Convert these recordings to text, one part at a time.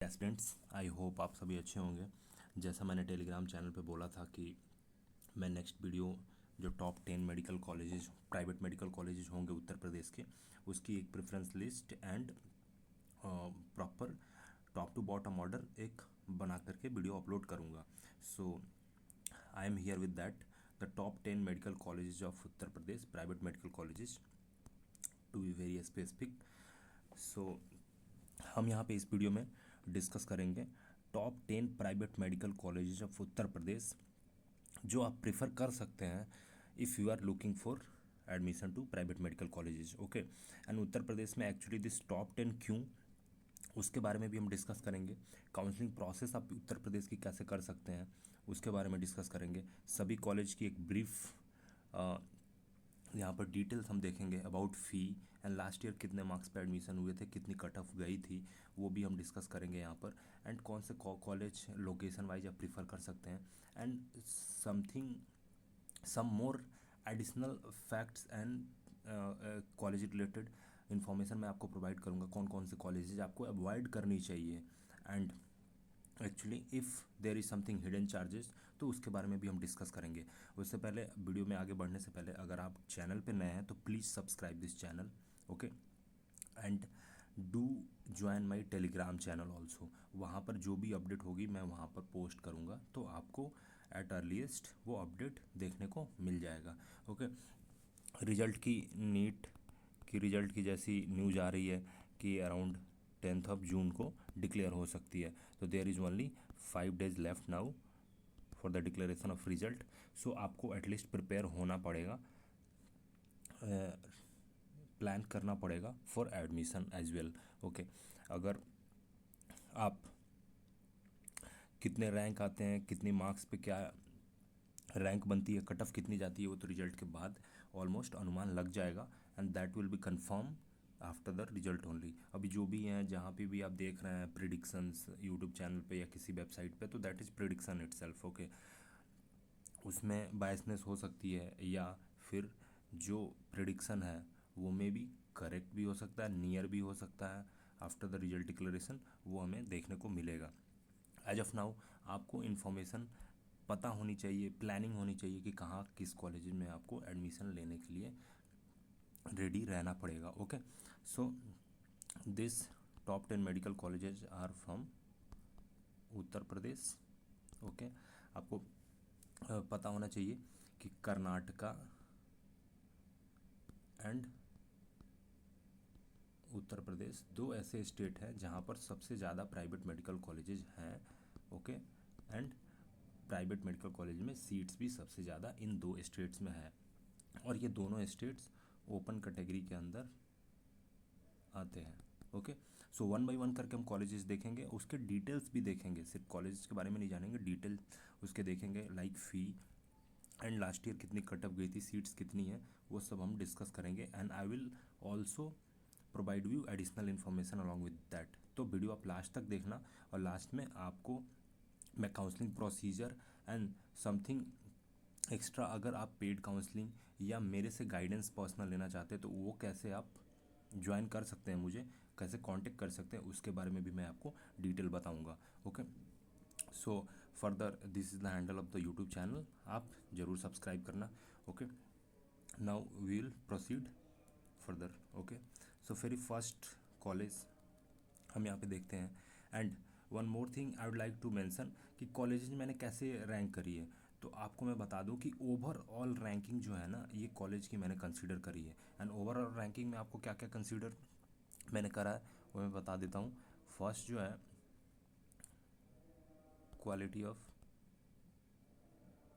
Aspirants, I hope आप सभी अच्छे होंगे। जैसा मैंने टेलीग्राम चैनल पे बोला था कि मैं नेक्स्ट वीडियो जो top 10 medical colleges, private medical colleges होंगे उत्तर प्रदेश के, उसकी एक preference list and proper top to bottom order एक बना करके वीडियो अपलोड करूँगा। So I am here with that the top 10 medical colleges of Uttar Pradesh, private medical colleges to be very specific. सो हम यहाँ पे इस वीडियो में डिस्कस करेंगे top 10 private medical colleges of Uttar Pradesh जो आप प्रेफर कर सकते हैं if you are looking for admission to private medical colleges. Okay, and Uttar Pradesh में एक्चुअली दिस टॉप 10 क्यों, उसके बारे में भी हम डिस्कस करेंगे। काउंसलिंग प्रोसेस आप उत्तर प्रदेश की कैसे कर सकते हैं उसके बारे में डिस्कस करेंगे। सभी कॉलेज की एक ब्रीफ यहाँ पर डिटेल्स हम देखेंगे about fee and last year कितने मार्क्स पे एडमिशन हुए थे, कितनी कट ऑफ गई थी, वो भी हम डिस्कस करेंगे यहाँ पर। एंड कौन से कॉलेज लोकेशन वाइज आप प्रीफर कर सकते हैं and something some more additional facts and college related information मैं आपको प्रोवाइड करूँगा। कौन कौन से कॉलेजेज आपको अवॉइड करनी चाहिए and actually if there is something hidden charges तो उसके बारे में भी हम डिस्कस करेंगे। उससे पहले वीडियो में आगे बढ़ने से पहले अगर आप चैनल पे नए हैं तो please subscribe this channel, okay, and do join my Telegram channel also. वहाँ पर जो भी अपडेट होगी मैं वहाँ पर पोस्ट करूँगा तो आपको एट अर्लीस्ट वो अपडेट देखने को मिल जाएगा। ओके, रिजल्ट की नीट की रिजल्ट की जैसी न्यूज़ आ रही है कि अराउंड 10th ऑफ जून को डिक्लेयर हो सकती है, तो there is only 5 days left now for the declaration of result. So आपको एटलीस्ट प्रिपेयर होना पड़ेगा, प्लान करना पड़ेगा for admission as well. Okay, अगर आप कितने रैंक आते हैं, कितनी मार्क्स पे क्या रैंक बनती है, कट ऑफ कितनी जाती है, वो तो रिजल्ट के बाद ऑलमोस्ट अनुमान लग जाएगा and that will be confirm after the result only. अभी जो भी हैं, जहाँ पे भी आप देख रहे हैं प्रिडिक्शंस यूट्यूब चैनल पे या किसी वेबसाइट पे, तो that is prediction itself. Okay, उसमें बायसनेस हो सकती है या फिर जो प्रिडिक्शन है वो में भी करेक्ट भी हो सकता है, नियर भी हो सकता है। आफ्टर द रिजल्ट डिक्लेरेशन वो हमें देखने को मिलेगा। एज ऑफ नाउ आपको इन्फॉर्मेशन पता होनी चाहिए, प्लानिंग होनी चाहिए कि कहाँ किस कॉलेज में आपको एडमिशन लेने के लिए रेडी रहना पड़ेगा। Okay, so this top 10 medical colleges are from Uttar Pradesh. Okay, आपको पता होना चाहिए कि कर्नाटका एंड उत्तर प्रदेश दो ऐसे स्टेट हैं जहाँ पर सबसे ज़्यादा प्राइवेट मेडिकल कॉलेजेस हैं। Okay, and private medical college में सीट्स भी सबसे ज़्यादा इन दो स्टेट्स में है और ये दोनों स्टेट्स ओपन कैटेगरी के अंदर आते हैं। Okay, so one by one करके हम कॉलेजेस देखेंगे, उसके डिटेल्स भी देखेंगे, सिर्फ कॉलेज के बारे में नहीं जानेंगे, डिटेल उसके देखेंगे like fee and last year कितनी कट ऑफ गई थी, सीट्स कितनी है, वो सब हम डिस्कस करेंगे। And I will also provide you additional information along with that. तो वीडियो आप लास्ट तक देखना और लास्ट में आपको मैं counselling procedure and something extra, अगर आप पेड काउंसलिंग या मेरे से गाइडेंस पर्सनल लेना चाहते हैं तो वो कैसे आप ज्वाइन कर सकते हैं, मुझे कैसे कांटेक्ट कर सकते हैं, उसके बारे में भी मैं आपको डिटेल बताऊंगा। Okay, so further this is the handle of the YouTube channel, आप ज़रूर सब्सक्राइब करना। Okay, now we will proceed further. Okay, so very first college हम यहाँ पे देखते हैं। And one more thing I would like to mention कि college मैंने कैसे रैंक करी है, तो आपको मैं बता दूं कि ओवरऑल रैंकिंग जो है ना, ये कॉलेज की मैंने कंसीडर करी है। एंड ओवरऑल रैंकिंग में आपको क्या क्या कंसीडर मैंने करा है वो मैं बता देता हूँ। फर्स्ट जो है क्वालिटी ऑफ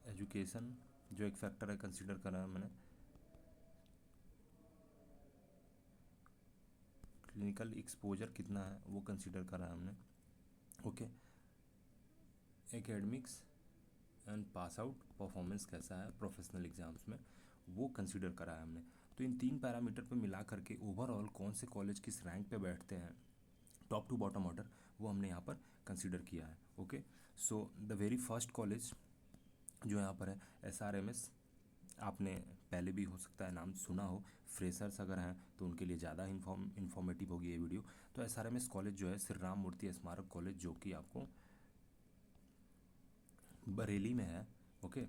एजुकेशन, जो एक फैक्टर है कंसीडर करा है मैंने। क्लिनिकल एक्सपोजर कितना है वो कंसीडर करा है हमने। Okay, academics and pass out performance कैसा है प्रोफेशनल एग्जाम्स में, वो कंसीडर करा है हमने। तो इन तीन पैरामीटर पे मिला करके ओवरऑल कौन से कॉलेज किस रैंक पे बैठते हैं टॉप टू बॉटम ऑर्डर, वो हमने यहाँ पर कंसीडर किया है। Okay, so the very first college जो यहाँ पर है SRMS, आपने पहले भी हो सकता है नाम सुना हो, फ्रेशर्स अगर हैं तो उनके लिए ज़्यादा इन्फॉर्मेटिव होगी ये वीडियो। तो SRMS कॉलेज जो है श्री राम मूर्ति स्मारक कॉलेज, जो कि आपको बरेली में है। Okay,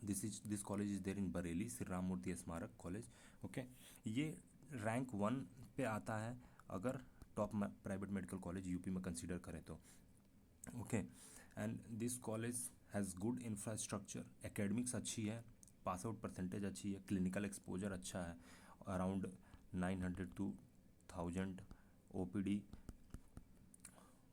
this college is there in Bareilly, Shri Ram Murti Smarak college. Okay, ये रैंक 1 पे आता है अगर top private medical college UP में कंसीडर करें तो। Okay, and this college has good infrastructure, academics अच्छी है, पास आउट परसेंटेज अच्छी है, क्लिनिकल एक्सपोजर अच्छा है, अराउंड 900 to 1000 OPD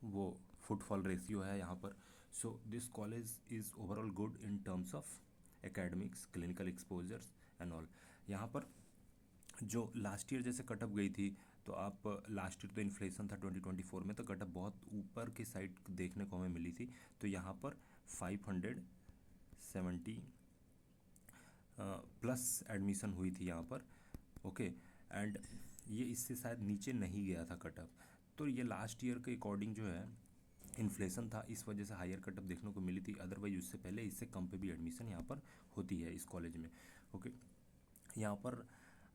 वो फुटफॉल रेशियो है यहाँ पर। सो this college is overall good in terms of academics, clinical exposures and all. यहाँ पर जो लास्ट ईयर जैसे कटअप गई थी, तो आप लास्ट ईयर तो इन्फ्लेशन था 2024 में, तो कटअप बहुत ऊपर की साइड देखने को हमें मिली थी। तो यहाँ पर 570 प्लस एडमिशन हुई थी यहाँ पर। ओके, एंड ये इससे शायद नीचे नहीं गया था कटअप। तो ये लास्ट ईयर के अकॉर्डिंग जो है इन्फ्लेशन था, इस वजह से हायर कटअप देखने को मिली थी, अदरवाइज उससे पहले इससे कम पे भी एडमिशन यहाँ पर होती है इस कॉलेज में। ओके, यहाँ पर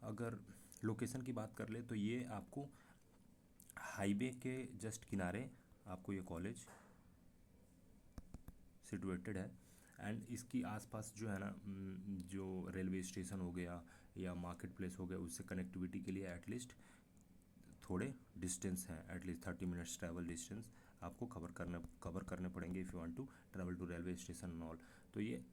अगर लोकेशन की बात कर ले तो ये आपको हाईवे के जस्ट किनारे आपको ये कॉलेज सिचुएटेड है। एंड इसकी आसपास जो है ना, जो रेलवे स्टेशन हो गया या मार्केट प्लेस हो गया, उससे कनेक्टिविटी के लिए एटलीस्ट थोड़े डिस्टेंस हैं, एटलीस्ट 30 मिनट्स ट्रैवल डिस्टेंस आपको कवर करने पड़ेंगे if you want to travel to railway station and all. तो ये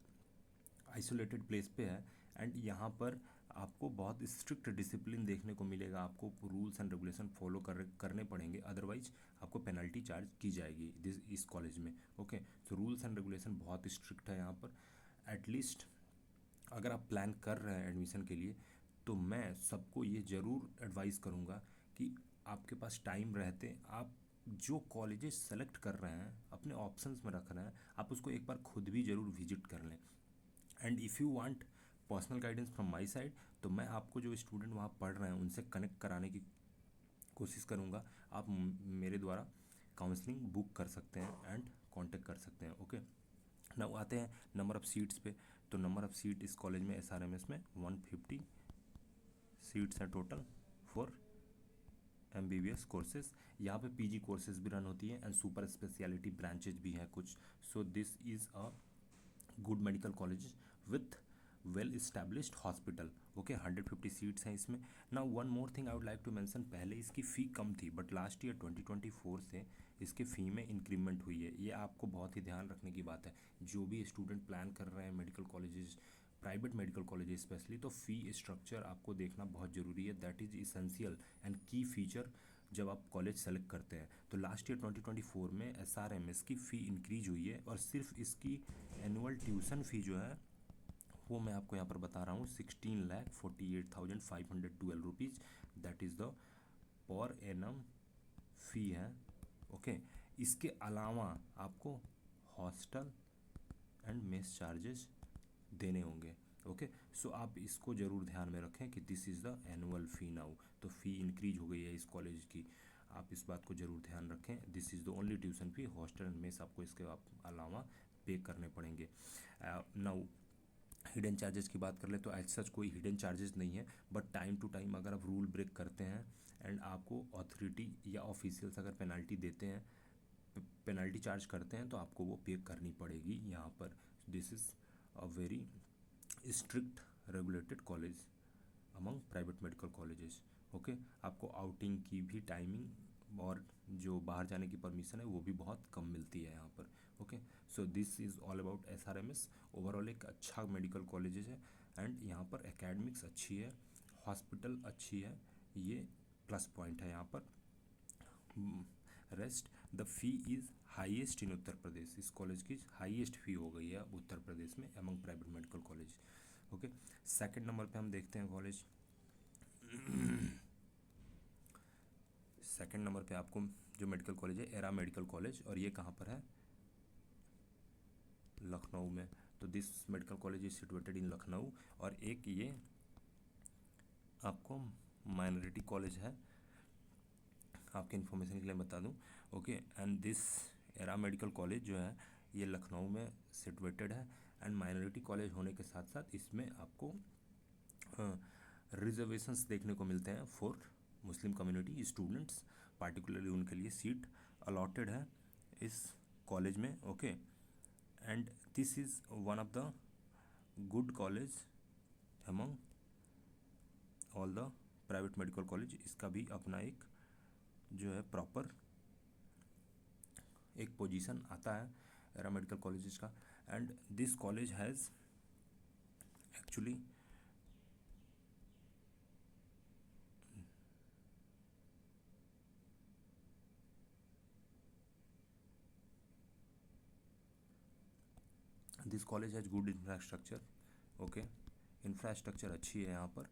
आइसोलेटेड प्लेस पे है, एंड यहाँ पर आपको बहुत स्ट्रिक्ट डिसिप्लिन देखने को मिलेगा, आपको रूल्स एंड रेगुलेशन फॉलो करने पड़ेंगे, अदरवाइज आपको पेनल्टी चार्ज की जाएगी इस कॉलेज में। ओके, तो रूल्स एंड रेगुलेशन बहुत स्ट्रिक्ट है यहाँ पर। एटलीस्ट अगर आप प्लान कर रहे हैं एडमिशन के लिए, तो मैं सबको ये ज़रूर एडवाइस करूँगा कि आपके पास टाइम रहते आप जो कॉलेजेस सेलेक्ट कर रहे हैं, अपने ऑप्शंस में रख रहे हैं, आप उसको एक बार खुद भी ज़रूर विजिट कर लें। And if you want personal guidance from my side, तो मैं आपको जो स्टूडेंट वहाँ पढ़ रहे हैं उनसे कनेक्ट कराने की कोशिश करूँगा। आप मेरे द्वारा काउंसलिंग बुक कर सकते हैं एंड कांटेक्ट कर सकते हैं। ओके, नाउ आते हैं नंबर ऑफ़ सीट्स पे। तो नंबर ऑफ़ सीट इस कॉलेज में SRMS में 150 सीट्स हैं टोटल फॉर MBBS कोर्सेज। यहाँ पे PG कोर्सेज भी रन होती है एंड सुपर स्पेशलिटी ब्रांचेज भी हैं कुछ। So this is a good medical college with well established hospital. Okay, 150 seats हैं इसमें। Now one more thing I would like to mention, पहले इसकी फ़ी कम थी, बट लास्ट ईयर 2024 से इसके फ़ी में इंक्रीमेंट हुई है। ये आपको बहुत ही ध्यान रखने की बात है, जो भी स्टूडेंट प्लान कर रहे हैं medical colleges, private medical colleges specially, तो फ़ी स्ट्रक्चर आपको देखना बहुत ज़रूरी है। दैट इज़ इसेंशियल एंड की फीचर जब आप कॉलेज सेलेक्ट करते हैं। तो लास्ट ईयर 2024 में SRMS की फ़ी इंक्रीज हुई है, और सिर्फ इसकी एनुअल ट्यूशन फ़ी जो है वो मैं आपको यहाँ पर बता रहा हूँ 16,48,512 rupees. That is the per annum fee है। ओके, इसके अलावा आपको हॉस्टल एंड मेस चार्जेस देने होंगे। ओके, सो आप इसको ज़रूर ध्यान में रखें कि this is the annual fee now. तो फ़ी इंक्रीज हो गई है इस कॉलेज की, आप इस बात को ज़रूर ध्यान रखें। This is the only tuition fee, hostel and mess आपको इसके अलावा पे करने पड़ेंगे। नाउ हिडन चार्जेस की बात कर ले तो एज सच कोई हिडन चार्जेस नहीं है, बट टाइम टू टाइम अगर आप रूल ब्रेक करते हैं एंड आपको अथॉरिटी या ऑफिशियल्स अगर पेनल्टी देते हैं, पेनल्टी चार्ज करते हैं, तो आपको वो पे करनी पड़ेगी यहाँ पर। This is a very strict regulated college among private medical colleges. Okay, आपको आउटिंग की भी टाइमिंग और जो बाहर जाने की परमिशन है वो भी बहुत कम मिलती है यहाँ पर। Okay, so this is all about SRMS। Overall एक अच्छा मेडिकल कॉलेजेस है, एंड यहाँ पर एकेडमिक्स अच्छी है, हॉस्पिटल अच्छी है, ये प्लस पॉइंट है यहाँ पर। Rest the fee is highest in Uttar Pradesh, इस कॉलेज की हाईएस्ट फ़ी हो गई है उत्तर प्रदेश में among private medical college. Okay, second number पे हम देखते हैं कॉलेज। सेकंड नंबर पे आपको जो मेडिकल कॉलेज है एरा मेडिकल कॉलेज, और ये कहाँ पर है, लखनऊ में। तो this medical college is situated in Lucknow. और एक ये आपको माइनॉरिटी कॉलेज है, आपके इन्फॉर्मेशन के लिए बता दूं। Okay, and this era medical college जो है ये लखनऊ में सिचुएटेड है, एंड माइनॉरिटी कॉलेज होने के साथ साथ इसमें आपको रिजर्वेशंस देखने को मिलते हैं for Muslim community students, particularly उनके लिए सीट अलॉटेड है इस कॉलेज में। Okay, and this is one of the good college among all the private medical college. इसका भी अपना एक जो है प्रॉपर एक पोजीशन आता है एरा मेडिकल कॉलेजेस का। And this college has actually this college has good infrastructure. Okay, infrastructure अच्छी है यहाँ पर,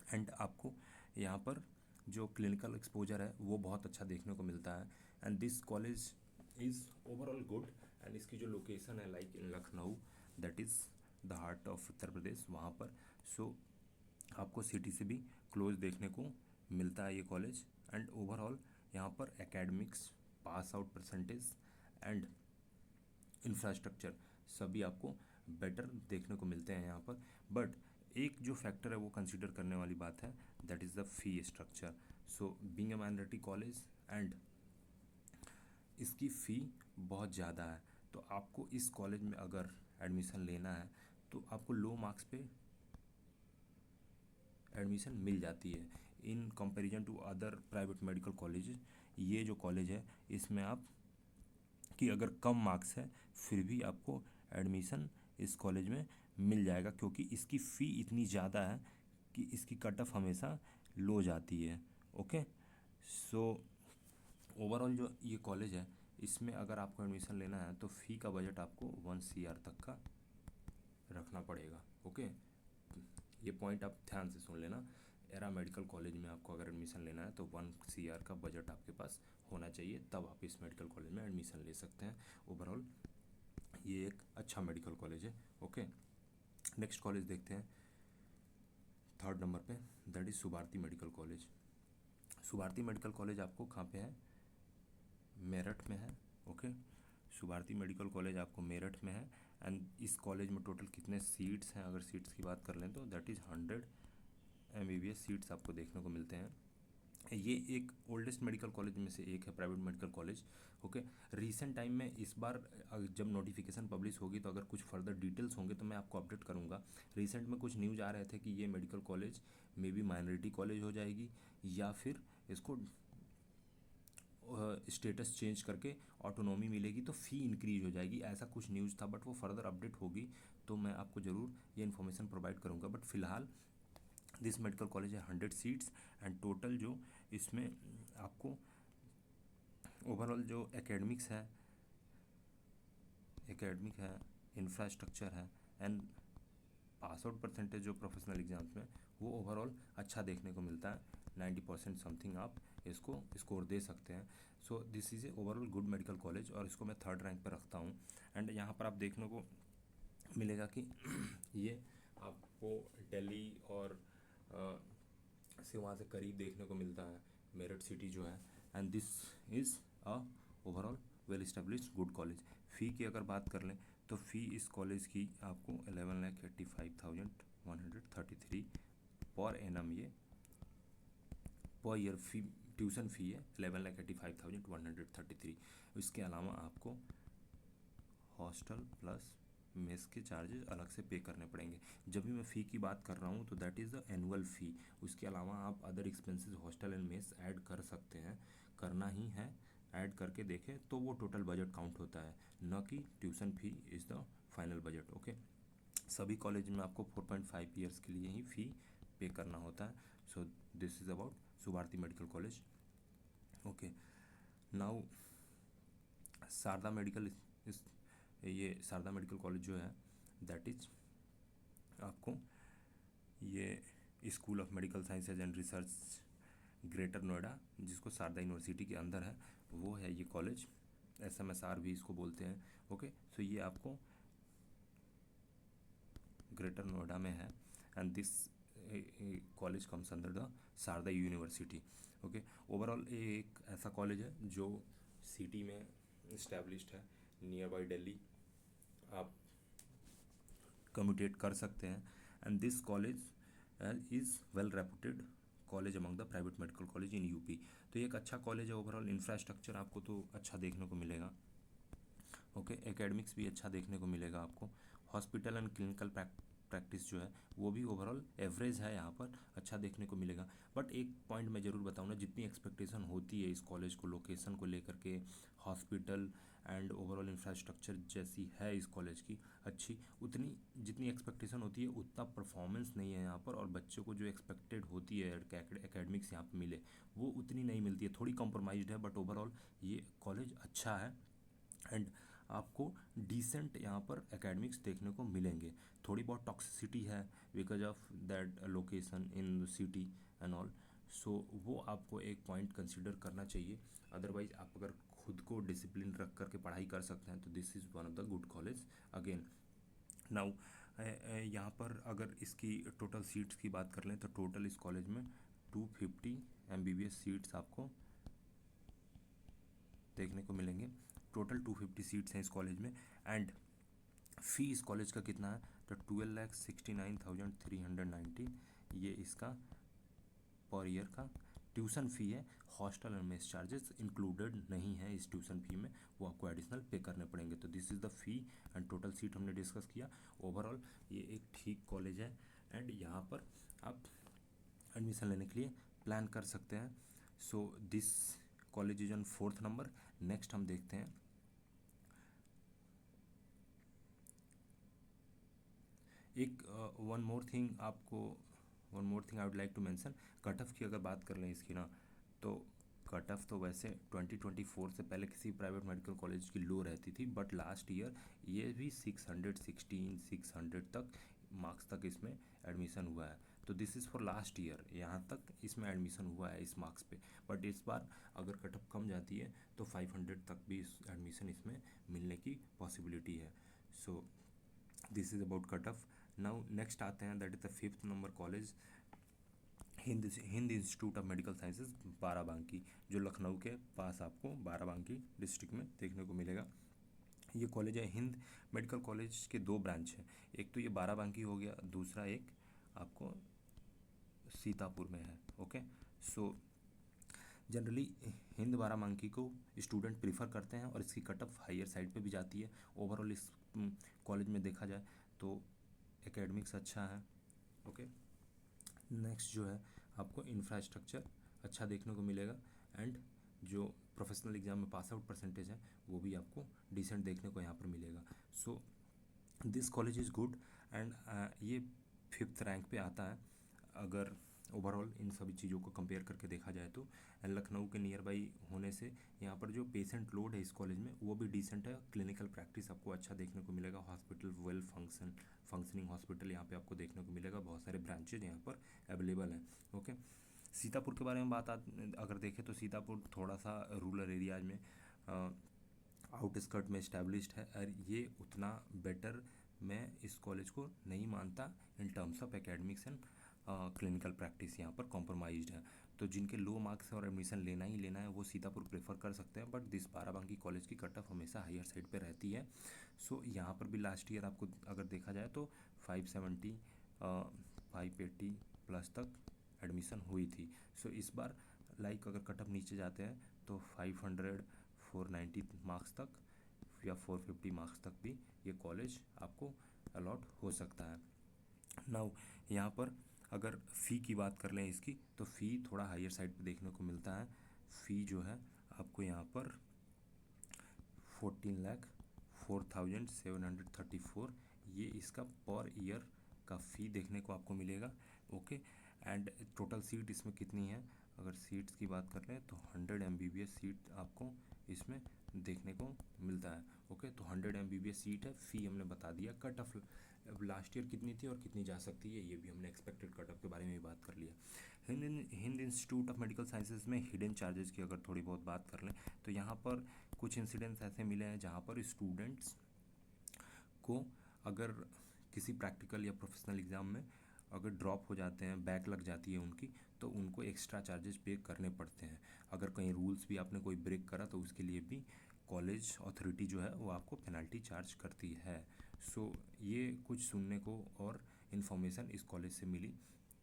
एंड आपको यहाँ पर जो क्लिनिकल एक्सपोजर है वो बहुत अच्छा देखने को मिलता है। And this college is overall good, and इसकी जो लोकेशन है like in Lucknow, that is the heart of Uttar Pradesh, वहाँ पर। सो आपको सिटी से भी क्लोज देखने को मिलता है ये कॉलेज। एंड ओवरऑल यहाँ पर academics, pass out percentage and infrastructure सभी आपको बेटर देखने को मिलते हैं यहाँ पर। बट एक जो फैक्टर है वो कंसीडर करने वाली बात है, that is the fee structure. So being a minority college and इसकी फ़ी बहुत ज़्यादा है, तो आपको इस कॉलेज में अगर एडमिशन लेना है तो आपको लो मार्क्स पे एडमिशन मिल जाती है in comparison to other private medical colleges. ये जो कॉलेज है इसमें आप कि अगर कम मार्क्स है फिर भी आपको एडमिशन इस कॉलेज में मिल जाएगा, क्योंकि इसकी फ़ी इतनी ज़्यादा है कि इसकी कट ऑफ हमेशा लो जाती है। ओके, सो ओवरऑल जो ये कॉलेज है इसमें अगर आपको एडमिशन लेना है तो फ़ी का बजट आपको 1 CR तक का रखना पड़ेगा। ओके, ये पॉइंट आप ध्यान से सुन लेना। एरा मेडिकल कॉलेज में आपको अगर एडमिशन लेना है तो 1 CR का बजट आपके पास होना चाहिए, तब आप इस मेडिकल कॉलेज में एडमिशन ले सकते हैं। ओवरऑल ये एक अच्छा मेडिकल कॉलेज है। ओके, नेक्स्ट कॉलेज देखते हैं 3rd नंबर पे, that is Subharti medical college. Subharti medical college आपको कहाँ पे है? मेरठ में है। ओके, सुभारती मेडिकल कॉलेज आपको मेरठ में है। एंड इस कॉलेज में टोटल कितने सीट्स हैं, अगर सीट्स की बात कर लें तो दैट इज़ 100 MBBS सीट्स आपको देखने को मिलते हैं। ये एक ओल्डेस्ट मेडिकल कॉलेज में से एक है, private medical college. Okay, recent time में इस बार जब नोटिफिकेशन पब्लिश होगी तो अगर कुछ फर्दर डिटेल्स होंगे तो मैं आपको अपडेट करूंगा। रिसेंट में कुछ न्यूज़ आ रहे थे कि ये medical college may be minority college हो जाएगी या फिर इसको स्टेटस चेंज करके ऑटोनॉमी मिलेगी तो फ़ी इंक्रीज हो जाएगी, ऐसा कुछ न्यूज़ था। बट वो फर्दर अपडेट होगी तो मैं आपको ज़रूर ये इन्फॉर्मेशन प्रोवाइड करूँगा। बट फिलहाल दिस मेडिकल कॉलेज है 100 सीट्स, एंड टोटल जो इसमें आपको ओवरऑल जो एकेडमिक है, इंफ्रास्ट्रक्चर है, एंड पास आउट परसेंटेज जो प्रोफेशनल एग्जाम्स में वो ओवरऑल अच्छा देखने को मिलता है। 90% समथिंग आप इसको स्कोर दे सकते हैं। So this is a overall good medical college, और इसको मैं 3rd रैंक पर रखता हूँ। एंड यहाँ पर आप देखने को मिलेगा कि ये आपको दिल्ली और से वहाँ से करीब देखने को मिलता है, मेरठ सिटी जो है। And this is a overall well established good college. Fee की अगर बात कर लें तो फ़ी इस कॉलेज की आपको 11,85,133 पर एनम ये पर ईयर फ़ी, ट्यूशन फ़ी है 11,85,133। इसके अलावा आपको हॉस्टल प्लस मेस के चार्जेस अलग से पे करने पड़ेंगे। जब भी मैं फ़ी की बात कर रहा हूँ तो दैट इज़ द एनुअल फ़ी। उसके अलावा आप other expenses hostel and mess add कर सकते हैं, करना ही है। ऐड करके देखें तो वो टोटल बजट काउंट होता है, न कि tuition fee is the final budget. Okay, सभी कॉलेज में आपको 4.5 ईयर्स के लिए ही फ़ी पे करना होता है। So this is about Subharti medical college. Okay, now Sharda medical ये शारदा मेडिकल कॉलेज जो है दैट इज आपको ये school of medical sciences and research greater Noida, जिसको शारदा यूनिवर्सिटी के अंदर है, वो है ये कॉलेज। SMSR भी इसको बोलते हैं। ओके, सो ये आपको ग्रेटर नोएडा में है, and this college comes under the Sharda university. Okay, overall ये एक ऐसा कॉलेज है जो सिटी में इस्टेब्लिश्ड है, नियर बाई दिल्ली आप कम्यूटेट कर सकते हैं। And this college is well reputed college among the private medical college in UP. तो ये एक अच्छा कॉलेज है। ओवरऑल इंफ्रास्ट्रक्चर आपको तो अच्छा देखने को मिलेगा। ओके, एकेडमिक्स भी अच्छा देखने को मिलेगा आपको। हॉस्पिटल एंड क्लिनिकल प्रैक्टिस जो है वो भी ओवरऑल एवरेज है, यहाँ पर अच्छा देखने को मिलेगा। बट एक पॉइंट मैं ज़रूर बताऊँ ना, जितनी एक्सपेक्टेशन होती है इस कॉलेज को लोकेशन को लेकर के, हॉस्पिटल एंड ओवरऑल इंफ्रास्ट्रक्चर जैसी है इस कॉलेज की अच्छी, उतनी जितनी एक्सपेक्टेशन होती है उतना परफॉर्मेंस नहीं है यहाँ पर। और बच्चों को जो एक्सपेक्टेड होती है एकेडमिक्स यहाँ पर मिले वो उतनी नहीं मिलती है, थोड़ी कॉम्प्रोमाइज़ है। बट ओवरऑल ये कॉलेज अच्छा है एंड आपको डिसेंट यहाँ पर एकेडमिक्स देखने को मिलेंगे। थोड़ी बहुत टॉक्सिसिटी है because of that location in city and all, so वो आपको एक पॉइंट कंसिडर करना चाहिए। अदरवाइज आप अगर खुद को डिसिप्लिन रख करके पढ़ाई कर सकते हैं तो this is one of the good college again. Now यहाँ पर अगर इसकी टोटल सीट्स की बात कर लें तो टोटल इस कॉलेज में 250 MBBS सीट्स आपको देखने को मिलेंगे। टोटल 250 सीट्स हैं इस कॉलेज में। एंड फ़ी इस कॉलेज का कितना है तो 12,69,390 ये इसका पर ईयर का ट्यूशन फ़ी है। Hostel and mess charges included नहीं है इस ट्यूशन फ़ी में, वो आपको एडिशनल पे करने पड़ेंगे। तो this is the fee and total seat हमने डिस्कस किया। ओवरऑल ये एक ठीक कॉलेज है एंड यहाँ पर आप एडमिशन लेने के लिए प्लान कर सकते हैं। So this college is on 4th number. Next हम देखते हैं एक one more thing I would like to mention. Cut off की अगर बात कर लें इसकी ना, तो कट ऑफ तो वैसे 2024 से पहले किसी प्राइवेट मेडिकल कॉलेज की लो रहती थी, बट लास्ट ईयर ये भी 616 तक मार्क्स तक इसमें एडमिशन हुआ है। तो this is for last year, यहाँ तक इसमें एडमिशन हुआ है इस मार्क्स पे। बट इस बार अगर कट ऑफ कम जाती है तो 500 तक भी इस एडमिशन इसमें मिलने की पॉसिबिलिटी है। So this is about cut off. Now next आते हैं, that is the 5th number college, Hind institute of medical sciences Barabanki, जो लखनऊ के पास आपको बाराबांकी डिस्ट्रिक्ट में देखने को मिलेगा। ये कॉलेज है हिंद मेडिकल कॉलेज के 2 ब्रांच हैं, एक तो ये बाराबांकी हो गया, दूसरा एक आपको सीतापुर में है। Okay, so generally Hind Barabanki को स्टूडेंट प्रीफर करते हैं और इसकी कट ऑफ हायर साइड पे भी जाती है। ओवरऑल इस कॉलेज में देखा जाए तो एकेडमिक्स अच्छा है। ओके, नेक्स्ट जो है आपको इंफ्रास्ट्रक्चर अच्छा देखने को मिलेगा एंड जो प्रोफेशनल एग्जाम में पास आउट परसेंटेज है वो भी आपको डिसेंट देखने को यहाँ पर मिलेगा। सो this college is good and ये 5th रैंक पे आता है अगर ओवरऑल इन सभी चीज़ों को कंपेयर करके देखा जाए तो। लखनऊ के नियर बाई होने से यहाँ पर जो पेशेंट लोड है इस कॉलेज में वो भी डिसेंट है। क्लिनिकल प्रैक्टिस आपको अच्छा देखने को मिलेगा। हॉस्पिटल वेल फंक्शनिंग हॉस्पिटल यहाँ पे आपको देखने को मिलेगा। बहुत सारे ब्रांचेज यहाँ पर अवेलेबल हैं। ओके, सीतापुर के बारे में अगर देखें तो सीतापुर थोड़ा सा रूरल एरियाज में आउटस्कर्ट में इस्टेब्लिश्ड है और ये उतना बेटर मैं इस कॉलेज को नहीं मानता in terms of academics and clinical practice. यहाँ पर कॉम्प्रोमाइज्ड है, तो जिनके लो मार्क्स है और एडमिशन लेना ही लेना है वो सीतापुर प्रेफर कर सकते हैं। बट दिस बाराबांकी कॉलेज की कट ऑफ हमेशा हायर साइड पे रहती है। सो यहाँ पर भी लास्ट ईयर आपको अगर देखा जाए तो 570 580 प्लस तक एडमिशन हुई थी। सो इस बार लाइक अगर कट ऑफ नीचे जाते हैं तो 500 490 मार्क्स तक या 450 मार्क्स तक भी ये कॉलेज आपको अलॉट हो सकता है। नाउ यहाँ पर अगर फ़ी की बात कर लें इसकी, तो फ़ी थोड़ा हायर साइड पे देखने को मिलता है। फ़ी जो है आपको यहाँ पर 14,04,734 ये इसका पर ईयर का फ़ी देखने को आपको मिलेगा। ओके, एंड टोटल सीट इसमें कितनी है अगर सीट्स की बात कर लें तो 100 MBBS सीट आपको इसमें देखने को मिलता है। ओके, तो 100 MBBS सीट है। फ़ी हमने बता दिया। कट ऑफ लास्ट ईयर कितनी थी और कितनी जा सकती है ये भी हमने एक्सपेक्टेड कट ऑफ के बारे में भी बात कर लिया। Hind institute of medical sciences में हिडन चार्जेस की अगर थोड़ी बहुत बात कर लें तो यहाँ पर कुछ इंसिडेंट्स ऐसे मिले हैं जहाँ पर स्टूडेंट्स को अगर किसी प्रैक्टिकल या प्रोफेशनल एग्ज़ाम में अगर ड्रॉप हो जाते हैं, बैक लग जाती है उनकी, तो उनको एक्स्ट्रा चार्जेस पे करने पड़ते हैं। अगर कहीं रूल्स भी आपने कोई ब्रेक करा तो उसके लिए भी कॉलेज अथॉरिटी जो है वो आपको पेनल्टी चार्ज करती है। सो ये कुछ सुनने को और इन्फॉर्मेशन इस कॉलेज से मिली।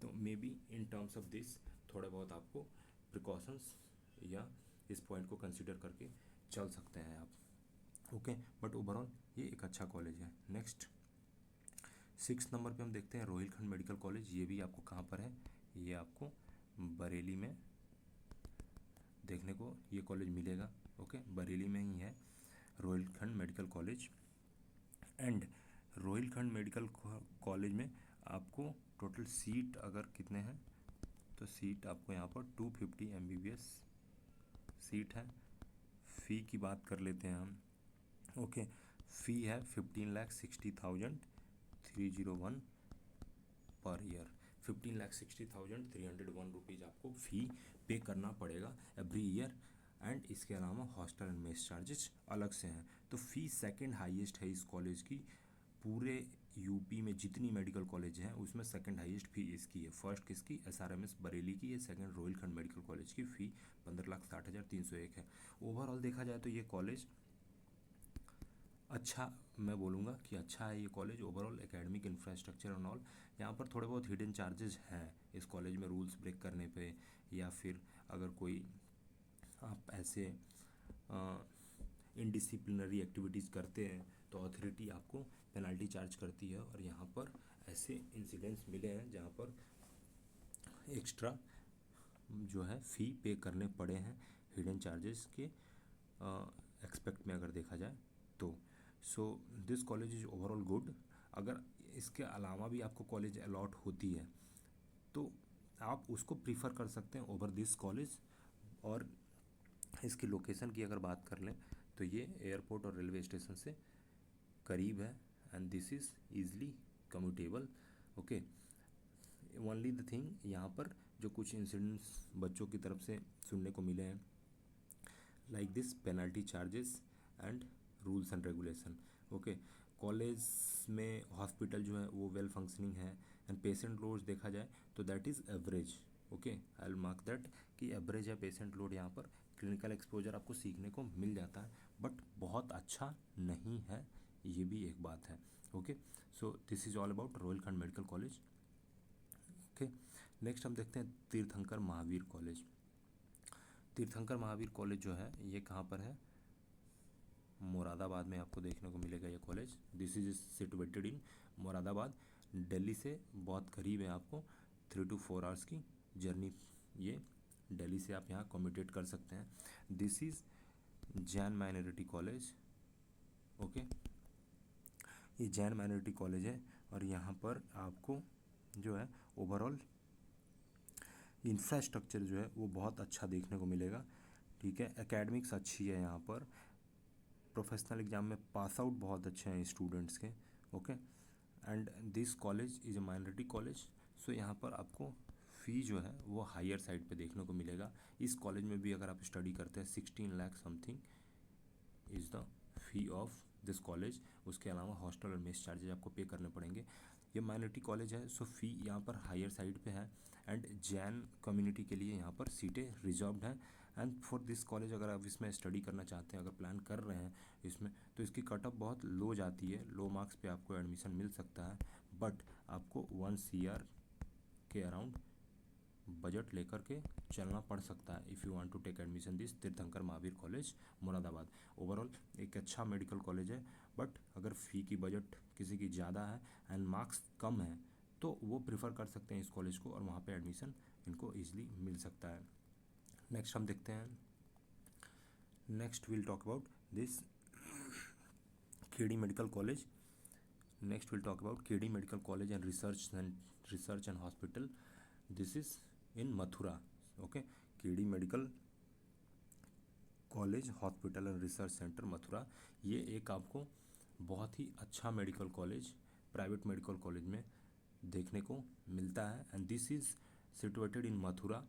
तो may be in terms of this थोड़ा बहुत आपको प्रिकॉशंस या इस पॉइंट को कंसिडर करके चल सकते हैं आप। ओके, बट ओवरऑल ये एक अच्छा कॉलेज है। नेक्स्ट 6 नंबर पे हम देखते हैं रोहिलखंड मेडिकल कॉलेज। ये भी आपको कहाँ पर है, ये आपको बरेली में देखने को ये कॉलेज मिलेगा। ओके, बरेली में ही है Rohilkhand medical college. And Rohilkhand medical college में आपको टोटल सीट अगर कितने हैं, तो सीट आपको यहाँ पर 250 MBBS सीट है। फ़ी की बात कर लेते हैं हम। ओके, फ़ी है 15,60,301 पर ईयर। 15,60,301 रुपीज़ आपको फ़ी पे करना पड़ेगा एवरी ईयर। एंड इसके अलावा हॉस्टल एंड मेस चार्जेस अलग से हैं। तो फ़ी सेकंड हाईएस्ट है इस कॉलेज की। पूरे यूपी में जितनी मेडिकल कॉलेज हैं उसमें सेकंड हाईएस्ट फ़ी इसकी है। फर्स्ट किसकी, SRMS बरेली की है। सेकंड रोहिलखंड मेडिकल कॉलेज की फ़ी 15,60,301 है। ओवरऑल देखा जाए तो ये कॉलेज अच्छा, मैं बोलूँगा कि अच्छा है ये college. Overall academic infrastructure and all, यहाँ पर थोड़े बहुत हिडन चार्जेस हैं इस कॉलेज में रूल्स ब्रेक करने पे, या फिर अगर कोई आप ऐसे इनडिसिप्लिनरी एक्टिविटीज़ करते हैं तो अथॉरिटी आपको पेनल्टी चार्ज करती है। और यहाँ पर ऐसे इंसिडेंट्स मिले हैं जहाँ पर एक्स्ट्रा जो है फ़ी पे करने पड़े हैं हिडन चार्जेस के एक्सपेक्ट में अगर देखा जाए तो। सो this college is overall good. अगर इसके अलावा भी आपको कॉलेज अलॉट होती है तो आप उसको प्रीफर कर सकते हैं ओवर दिस कॉलेज। और इसकी लोकेशन की अगर बात कर लें तो ये एयरपोर्ट और रेलवे स्टेशन से करीब है। And this is easily commutable. Okay, only the thing यहाँ पर जो कुछ इंसिडेंट्स बच्चों की तरफ से सुनने को मिले हैं, like this penalty charges and rules and regulation. Okay, college में हॉस्पिटल जो है वो वेल फंक्शनिंग है। एंड पेशेंट लोड देखा जाए तो that is average. Okay, I will mark that कि एवरेज है पेशेंट लोड यहाँ पर। क्लिनिकल एक्सपोजर आपको सीखने को मिल जाता है बट बहुत अच्छा नहीं है, ये भी एक बात है। Okay, so this is all about Rohilkhand medical college. Okay, next हम देखते हैं तीर्थंकर महावीर कॉलेज। तीर्थंकर महावीर कॉलेज जो है ये कहाँ पर है, मुरादाबाद में आपको देखने को मिलेगा ये college. This is situated in Moradabad. Delhi से बहुत करीब है, आपको 3 to 4 आवर्स की जर्नी ये दिल्ली से आप यहाँ कम्यूटेट कर सकते हैं। This is Jain minority college. Okay, ये जैन माइनॉरिटी कॉलेज है और यहाँ पर आपको जो है ओवरऑल इंफ्रास्ट्रक्चर जो है वो बहुत अच्छा देखने को मिलेगा। ठीक है, एकेडमिक्स अच्छी है यहाँ पर। प्रोफेशनल एग्जाम में पास आउट बहुत अच्छे हैं स्टूडेंट्स के। Okay, and this college is a minority college. So यहाँ पर आपको फ़ी जो है वो हायर साइड पे देखने को मिलेगा। इस कॉलेज में भी अगर आप स्टडी करते हैं 16 lakh something is the fee of this college. उसके अलावा हॉस्टल और मेस चार्जेज आपको पे करने पड़ेंगे। ये माइनॉरिटी कॉलेज है सो फ़ी यहाँ पर हायर साइड पे है। एंड जैन कम्युनिटी के लिए यहाँ पर सीटें रिजर्व्ड हैं। एंड फॉर दिस कॉलेज अगर आप इसमें स्टडी करना चाहते हैं, अगर प्लान कर रहे हैं इसमें, तो इसकी कट ऑफ बहुत लो जाती है। लो मार्क्स पे आपको एडमिशन मिल सकता है बट आपको 1 CR के अराउंड बजट लेकर के चलना पड़ सकता है if you want to take admission this Tirthankar Mahaveer college Moradabad. Overall एक अच्छा मेडिकल कॉलेज है बट अगर फ़ी की बजट किसी की ज़्यादा है एंड मार्क्स कम है तो वो प्रिफर कर सकते हैं इस कॉलेज को और वहाँ पे एडमिशन इनको ईजिली मिल सकता है। नेक्स्ट हम देखते हैं, next will talk about this KD medical college. Next will talk about KD medical college and research and hospital. This is in Mathura. Okay, KD medical college hospital and research centre Mathura. ये एक आपको बहुत ही अच्छा medical college private medical college में देखने को मिलता है। And this is situated in Mathura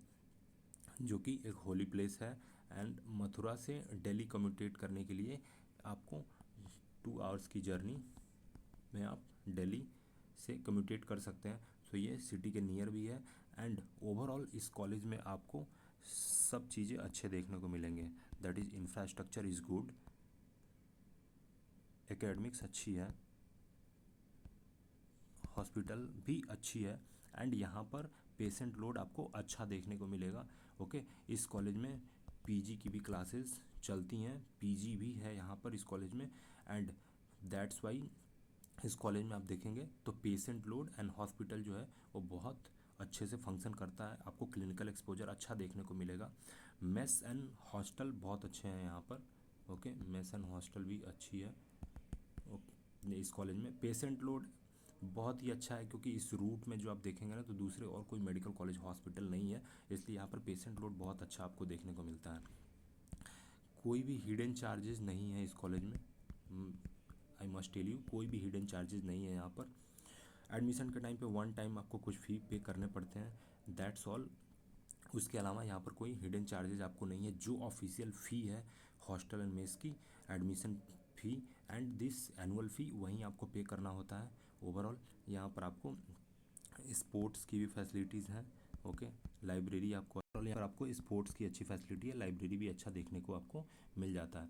जो कि एक होली प्लेस है। एंड मथुरा से दिल्ली कम्यूटेट करने के लिए आपको 2 आवर्स की जर्नी में आप दिल्ली से कम्यूटेट कर सकते हैं। सो ये सिटी के नियर भी है। एंड ओवरऑल इस कॉलेज में आपको सब चीज़ें अच्छे देखने को मिलेंगे। That is infrastructure is good, academics अच्छी है, हॉस्पिटल भी अच्छी है। एंड यहाँ पर पेशेंट लोड आपको अच्छा देखने को मिलेगा। ओके, इस कॉलेज में पीजी की भी क्लासेस चलती हैं, पीजी भी है यहाँ पर इस कॉलेज में, एंड दैट्स वाई इस कॉलेज में आप देखेंगे तो पेशेंट लोड एंड हॉस्पिटल जो है वो बहुत अच्छे से फंक्शन करता है, आपको क्लिनिकल एक्सपोजर अच्छा देखने को मिलेगा। मेस एंड हॉस्टल बहुत अच्छे हैं यहाँ पर। ओके, मेस एंड हॉस्टल भी अच्छी है इस कॉलेज में। पेशेंट लोड बहुत ही अच्छा है, क्योंकि इस रूट में जो आप देखेंगे ना तो दूसरे और कोई मेडिकल कॉलेज हॉस्पिटल नहीं है, इसलिए यहाँ पर पेशेंट लोड बहुत अच्छा आपको देखने को मिलता है। कोई भी हिडन चार्जेस नहीं है इस कॉलेज में, आई मस्ट टेल यू, कोई भी हिडन चार्जेस नहीं है यहाँ पर। एडमिशन के टाइम पे वन टाइम आपको कुछ फ़ी पे करने पड़ते हैं, दैट्स ऑल। उसके अलावा यहाँ पर कोई हिडन चार्जेज आपको नहीं है। जो ऑफिशियल फ़ी है हॉस्टल एंड मेस की, admission fee and this annual fee, वहीं आपको पे करना होता है। ओवरऑल यहाँ पर आपको स्पोर्ट्स की भी फैसिलिटीज़ हैं। ओके, लाइब्रेरी आपको, यहाँ पर आपको स्पोर्ट्स की अच्छी फैसिलिटी है, लाइब्रेरी भी अच्छा देखने को आपको मिल जाता है।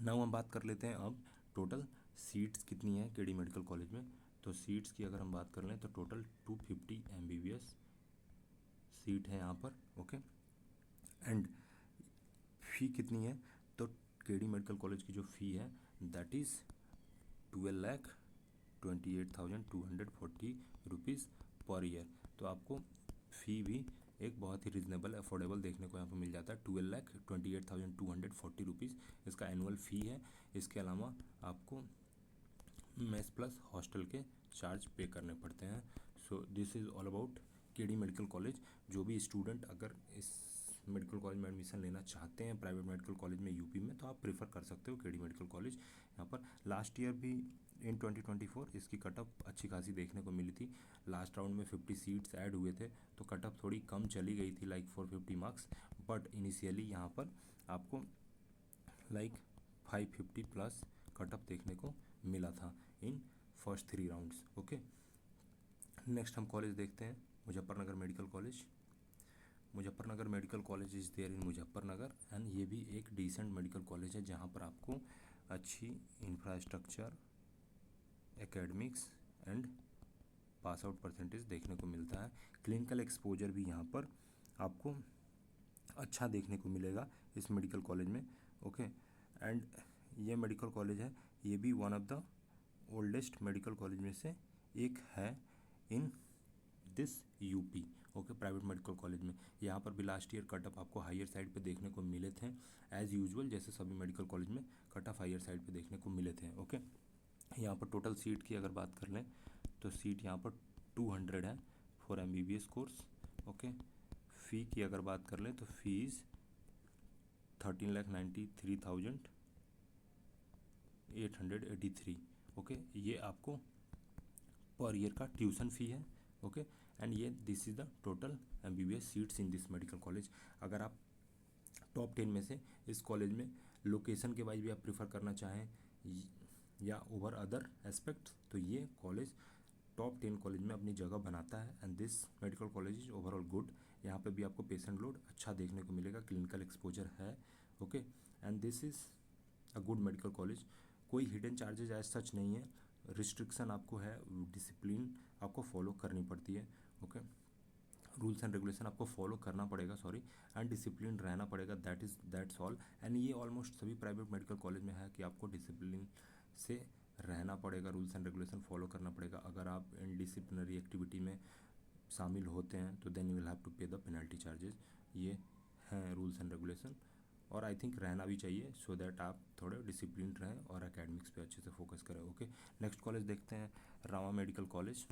नाउ हम बात कर लेते हैं अब टोटल सीट्स कितनी है केडी मेडिकल कॉलेज में। तो सीट्स की अगर हम बात कर लें तो टोटल 250 MBBS सीट है यहाँ पर। ओके, एंड फ़ी कितनी है, तो केडी मेडिकल कॉलेज की जो फ़ी है that is 12,28,240 rupees per year. तो आपको फ़ी भी एक बहुत ही रिजनेबल अफोर्डेबल देखने को यहाँ पर मिल जाता है। 12,28,240 रुपीज़ इसका एनुअल फ़ी है। इसके अलावा आपको मेस प्लस हॉस्टल के चार्ज पे करने पड़ते हैं। So this is all about KD medical college. जो भी स्टूडेंट अगर इस मेडिकल कॉलेज में एडमिशन लेना चाहते हैं प्राइवेट मेडिकल कॉलेज में यूपी में, तो आप प्रेफर कर सकते हो केडी मेडिकल कॉलेज। यहाँ पर लास्ट ईयर भी इन 2024 इसकी कटअप अच्छी खासी देखने को मिली थी। लास्ट राउंड में 50 सीट्स ऐड हुए थे, तो कटअप थोड़ी कम चली गई थी, लाइक 450 मार्क्स, बट इनिशियली यहाँ पर आपको लाइक 550 प्लस कटअप देखने को मिला था in first 3 rounds. Okay, next हम कॉलेज देखते हैं Muzaffarnagar medical college. Muzaffarnagar medical college is there in Muzaffarnagar, and ये भी एक डिसेंट मेडिकल कॉलेज है जहाँ पर आपको अच्छी infrastructure, academics and pass out percentage देखने को मिलता है। क्लिनिकल एक्सपोजर भी यहाँ पर आपको अच्छा देखने को मिलेगा इस मेडिकल कॉलेज में। ओके, एंड ये मेडिकल कॉलेज है, ये भी one of the oldest medical college में से एक है in this UP. Okay, private medical college में यहाँ पर भी लास्ट ईयर कटअप आपको हायर साइड पे देखने को मिले थे, एज़ यूजुअल जैसे सभी मेडिकल कॉलेज में कटअप हायर साइड पे देखने को मिले थे। ओके, यहाँ पर टोटल सीट की अगर बात कर लें तो सीट यहाँ पर 200 है फॉर MBBS कोर्स। ओके, फ़ी की अगर बात कर लें तो फीस 13,93,883। ओके, ये आपको पर ईयर का ट्यूशन फ़ी है। ओके, एंड ये this is the total MBBS seats in this medical college. अगर आप टॉप 10 में से इस कॉलेज में लोकेशन के वाइज भी आप प्रीफर करना चाहें या ओवर अदर एस्पेक्ट, तो ये कॉलेज टॉप 10 कॉलेज में अपनी जगह बनाता है, and this medical college is overall good. यहाँ पे भी आपको पेशेंट लोड अच्छा देखने को मिलेगा, क्लिनिकल एक्सपोजर है। Okay, and this is a good medical college. कोई हिडन चार्जेज एज सच नहीं है, रिस्ट्रिक्शन आपको है, डिसिप्लिन आपको फॉलो करनी पड़ती है। ओके, रूल्स एंड रेगुलेशन आपको फॉलो करना पड़ेगा, सॉरी, एंड डिसिप्लिन रहना पड़ेगा, दैट्स ऑल। एंड ये ऑलमोस्ट सभी प्राइवेट मेडिकल कॉलेज में है कि आपको डिसिप्लिन से रहना पड़ेगा, रूल्स एंड रेगुलेशन फॉलो करना पड़ेगा। अगर आप इन डिसिप्लिनरी एक्टिविटी में शामिल होते हैं तो then you will have to pay the penalty charges. ये हैं रूल्स एंड रेगुलेशन, और आई थिंक रहना भी चाहिए सो दैट आप थोड़े डिसिप्लिन रहें और एकेडमिक्स पे अच्छे से फोकस करें। ओके, नेक्स्ट कॉलेज देखते हैं, Rama medical college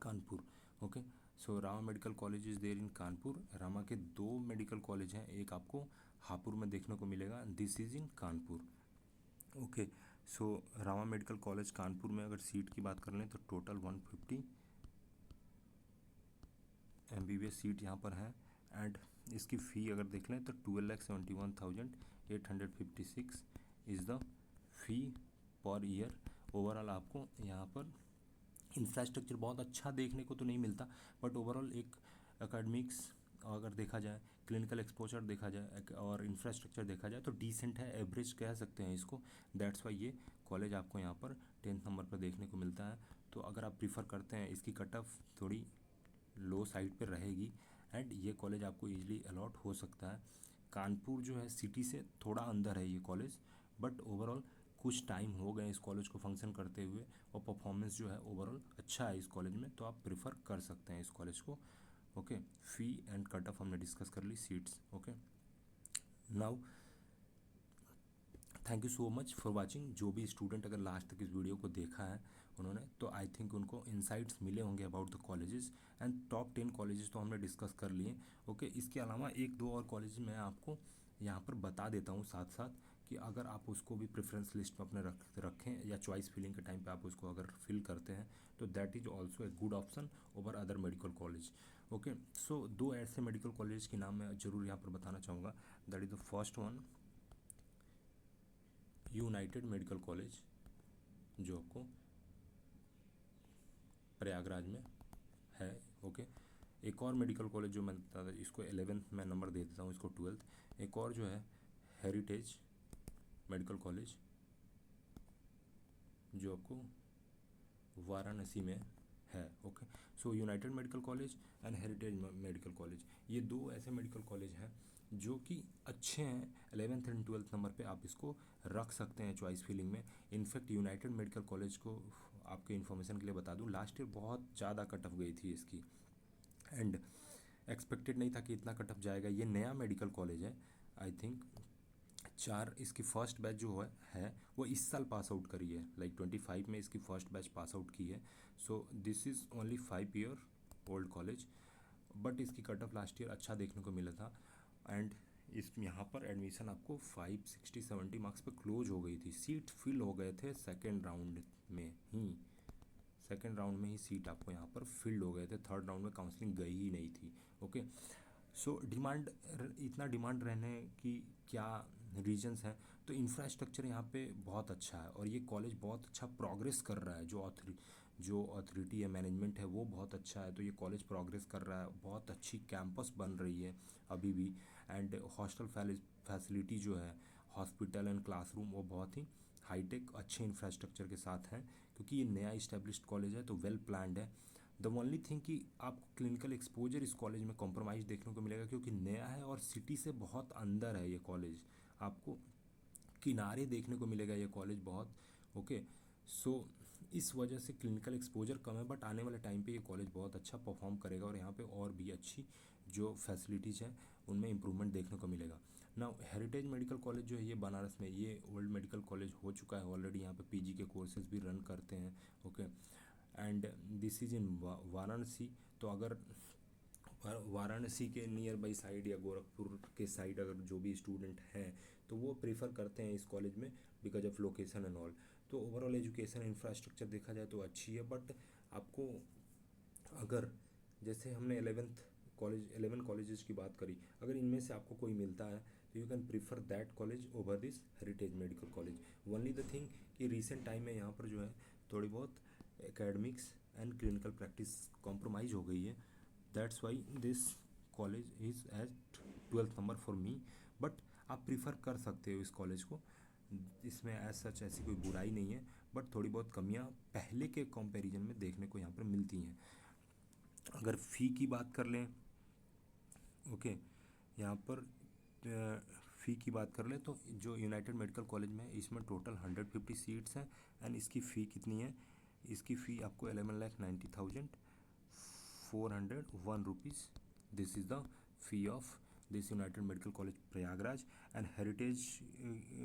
Kanpur. Okay, so Rama medical college is there in Kanpur. Rama के 2 मेडिकल कॉलेज हैं, एक आपको हापुड़ में देखने को मिलेगा, this is in Kanpur. Okay, so Rama medical college Kanpur में अगर सीट की बात कर लें तो टोटल 150 MBBS सीट यहाँ पर है, एंड इसकी फ़ी अगर देख लें तो 12,71,856 is the fee per year. Overall आपको यहाँ पर इंफ्रास्ट्रक्चर बहुत अच्छा देखने को तो नहीं मिलता, बट ओवरऑल एक एकेडमिक्स अगर देखा जाए, क्लिनिकल एक्सपोजर देखा जाए और इंफ्रास्ट्रक्चर देखा जाए तो डिसेंट है, एवरेज कह सकते हैं इसको। दैट्स वाई ये कॉलेज आपको यहाँ पर 10th नंबर पर देखने को मिलता है। तो अगर आप प्रीफर करते हैं इसकी कट ऑफ थोड़ी लो साइड पे रहेगी एंड ये कॉलेज आपको ईजिली अलॉट हो सकता है। कानपुर जो है सिटी से थोड़ा अंदर है ये कॉलेज, बट ओवरऑल कुछ टाइम हो गए इस कॉलेज को फंक्शन करते हुए और परफॉर्मेंस जो है ओवरऑल अच्छा है इस कॉलेज में, तो आप प्रेफर कर सकते हैं इस कॉलेज को। Okay, fee and cut off हमने डिस्कस कर ली, seats. Okay, now thank you so much for watching. जो भी स्टूडेंट अगर लास्ट तक इस वीडियो को देखा है उन्होंने, तो आई थिंक उनको इनसाइट्स मिले होंगे about the colleges and top 10 colleges तो हमने डिस्कस कर लिए। ओके, इसके अलावा एक दो और कॉलेज मैं आपको यहाँ पर बता देता हूँ साथ साथ, कि अगर आप उसको भी प्रेफरेंस लिस्ट में अपने रखें या चॉइस फिलिंग के टाइम पे आप उसको अगर फिल करते हैं तो that is also a good option over other medical college. Okay, so दो ऐसे मेडिकल कॉलेज के नाम मैं ज़रूर यहाँ पर बताना चाहूँगा। That is the first one, United medical college, जो आपको प्रयागराज में है। ओके, एक और मेडिकल कॉलेज जो मैं बता था, इसको 11th में नंबर दे देता हूँ, इसको 12th। एक और जो है हेरिटेज मेडिकल कॉलेज, जो आपको वाराणसी में है। Okay, so United medical college and heritage medical college, ये दो ऐसे मेडिकल कॉलेज हैं जो कि अच्छे हैं। 11th एंड 12th नंबर पे आप इसको रख सकते हैं चॉइस फिलिंग में। इनफैक्ट यूनाइटेड मेडिकल कॉलेज को आपके इन्फॉर्मेशन के लिए बता दूं, लास्ट ईयर बहुत ज़्यादा कट ऑफ गई थी इसकी एंड एक्सपेक्टेड नहीं था कि इतना कट ऑफ जाएगा। ये नया मेडिकल कॉलेज है, आई थिंक इसकी फर्स्ट बैच जो है वो इस साल पास आउट करी है, लाइक 25 में इसकी फर्स्ट बैच पास आउट की है। So this is only 5 year old college, but इसकी कट ऑफ लास्ट ईयर अच्छा देखने को मिला था एंड इस यहाँ पर एडमिशन आपको 560-70 मार्क्स पे क्लोज हो गई थी। सीट फिल हो गए थे सेकेंड राउंड में ही सीट आपको यहाँ पर फिल्ड हो गए थे। थर्ड राउंड में काउंसलिंग गई ही नहीं थी। ओके, सो इतना डिमांड रहने की क्या रीजंस हैं, तो इंफ्रास्ट्रक्चर यहाँ पे बहुत अच्छा है और ये कॉलेज बहुत अच्छा प्रोग्रेस कर रहा है। जो अथॉरिटी है, मैनेजमेंट है, वो बहुत अच्छा है, तो ये कॉलेज प्रोग्रेस कर रहा है। बहुत अच्छी कैंपस बन रही है अभी भी एंड हॉस्टल फैसिलिटी जो है, हॉस्पिटल एंड क्लासरूम, वो बहुत ही हाईटेक अच्छे इंफ्रास्ट्रक्चर के साथ हैं, क्योंकि ये नया इस्टेब्लिश्ड कॉलेज है तो वेल प्लान्ड है। द ओनली थिंग कि आपको क्लिनिकल एक्सपोजर इस कॉलेज में कॉम्प्रोमाइज़ देखने को मिलेगा, क्योंकि नया है और सिटी से बहुत अंदर है ये कॉलेज। आपको किनारे देखने को मिलेगा ये कॉलेज बहुत। ओके, सो इस वजह से क्लिनिकल एक्सपोजर कम है, बट आने वाले टाइम पे ये कॉलेज बहुत अच्छा परफॉर्म करेगा और यहाँ पे और भी अच्छी जो फैसिलिटीज़ हैं उनमें इम्प्रूवमेंट देखने को मिलेगा। नाउ हेरिटेज मेडिकल कॉलेज जो है ये बनारस में, ये ओल्ड मेडिकल कॉलेज हो चुका है ऑलरेडी, यहाँ पे पीजी के कोर्सेज भी रन करते हैं। Okay, and this is in Varanasi. तो अगर वाराणसी के नियर बाई साइड या गोरखपुर के साइड अगर जो भी स्टूडेंट हैं तो वो प्रेफर करते हैं इस कॉलेज में because of location and all. तो ओवरऑल एजुकेशन इंफ्रास्ट्रक्चर देखा जाए तो अच्छी है, बट आपको अगर जैसे हमने 11 कॉलेजेस की बात करी, अगर इनमें से आपको कोई मिलता है तो you can prefer that college over this heritage medical college. Only the thing कि रिसेंट टाइम में यहाँ पर जो है थोड़ी बहुत academics and clinical practice compromise हो गई है। That's why this college is at 12th number for me, but आप प्रीफर कर सकते हो इस कॉलेज को, इसमें एज सच ऐसी कोई बुराई नहीं है, बट थोड़ी बहुत कमियां पहले के कंपैरिजन में देखने को यहाँ पर मिलती हैं। अगर फ़ी की बात कर लें, ओके, यहाँ पर फ़ी की बात कर लें तो जो यूनाइटेड मेडिकल कॉलेज में है इसमें टोटल 150 सीट्स हैं एंड इसकी फ़ी कितनी है, इसकी फ़ी आपको 11,90,401 rupees. This is the fee of this United medical college Prayagraj and heritage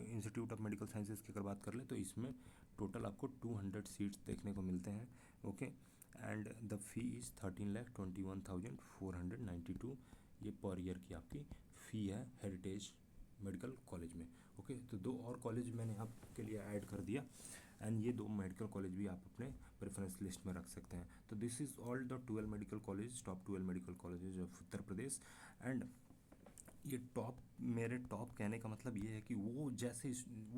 institute of medical sciences की अगर बात कर लें तो इसमें टोटल आपको 200 सीट्स देखने को मिलते हैं। Okay, and the fee is 13,21,492, ये पर ईयर की आपकी फ़ी है हेरिटेज मेडिकल कॉलेज में। ओके, तो दो और कॉलेज मैंने आपके लिए ऐड कर दिया एंड ये दो मेडिकल कॉलेज भी आप अपने प्रेफरेंस लिस्ट में रख सकते हैं। तो this is all the 12 medical college, top 12 medical colleges of Uttar Pradesh. And ये मेरे टॉप कहने का मतलब ये है कि वो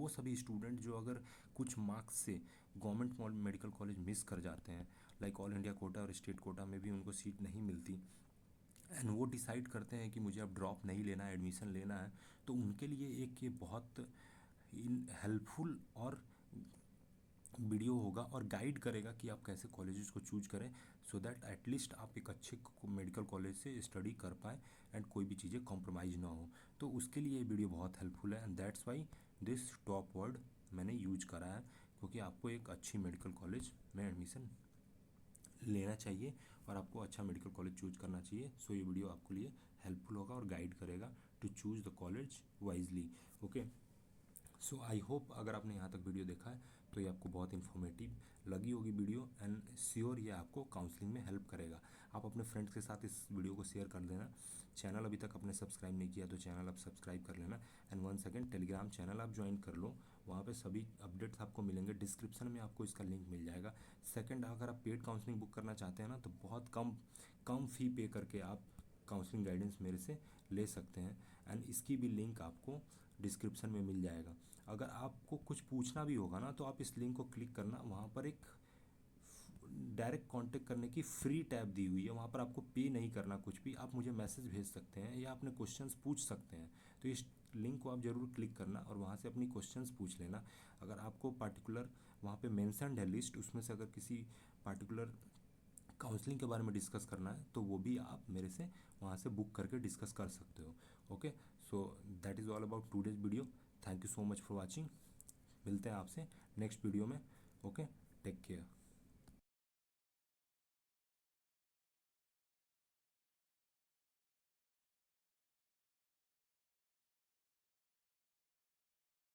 सभी स्टूडेंट जो अगर कुछ मार्क्स से गवर्नमेंट मेडिकल कॉलेज मिस कर जाते हैं, लाइक ऑल इंडिया कोटा और स्टेट कोटा में भी उनको सीट नहीं मिलती एंड वो डिसाइड करते हैं कि मुझे अब ड्रॉप नहीं लेना है, एडमिशन लेना है, तो उनके लिए एक ये बहुत हेल्पफुल और वीडियो होगा और गाइड करेगा कि आप कैसे कॉलेजेस को चूज करें, सो दैट एटलीस्ट आप एक अच्छे मेडिकल कॉलेज से स्टडी कर पाएँ एंड कोई भी चीज़ें कॉम्प्रोमाइज़ ना हो। तो उसके लिए ये वीडियो बहुत हेल्पफुल है, and that's why this top word मैंने यूज करा है, क्योंकि आपको एक अच्छी मेडिकल कॉलेज में एडमिशन लेना चाहिए और आपको अच्छा मेडिकल कॉलेज चूज करना चाहिए। सो ये वीडियो आपके लिए हेल्पफुल होगा और गाइड करेगा to choose the college wisely. Okay, so I hope अगर आपने यहाँ तक वीडियो देखा है तो ये आपको बहुत इन्फॉर्मेटिव लगी होगी वीडियो, एंड श्योर ये आपको काउंसलिंग में हेल्प करेगा। आप अपने फ्रेंड्स के साथ इस वीडियो को शेयर कर देना। चैनल अभी तक आपने सब्सक्राइब नहीं किया तो चैनल आप सब्सक्राइब कर लेना, and one second Telegram channel आप ज्वाइन कर लो, वहाँ पे सभी अपडेट्स आपको मिलेंगे, डिस्क्रिप्शन में आपको इसका लिंक मिल जाएगा। सेकंड, अगर आप पेड काउंसलिंग बुक करना चाहते हैं ना तो बहुत कम कम फ़ी पे करके आप काउंसलिंग गाइडेंस मेरे से ले सकते हैं, एंड इसकी भी लिंक आपको डिस्क्रिप्शन में मिल जाएगा। अगर आपको कुछ पूछना भी होगा ना तो आप इस लिंक को क्लिक करना, वहाँ पर एक डायरेक्ट कांटेक्ट करने की फ्री टैब दी हुई है, वहाँ पर आपको पे नहीं करना कुछ भी, आप मुझे मैसेज भेज सकते हैं या अपने क्वेश्चंस पूछ सकते हैं। तो इस लिंक को आप ज़रूर क्लिक करना और वहाँ से अपनी क्वेश्चंस पूछ लेना। अगर आपको पार्टिकुलर वहाँ पे मेंशन्ड है लिस्ट, उसमें से अगर किसी पार्टिकुलर काउंसलिंग के बारे में डिस्कस करना है तो वो भी आप मेरे से वहाँ से बुक करके डिस्कस कर सकते हो। Okay, so that is all about today's video. Thank you so much for watching. मिलते हैं आपसे नेक्स्ट वीडियो में। Okay, take care.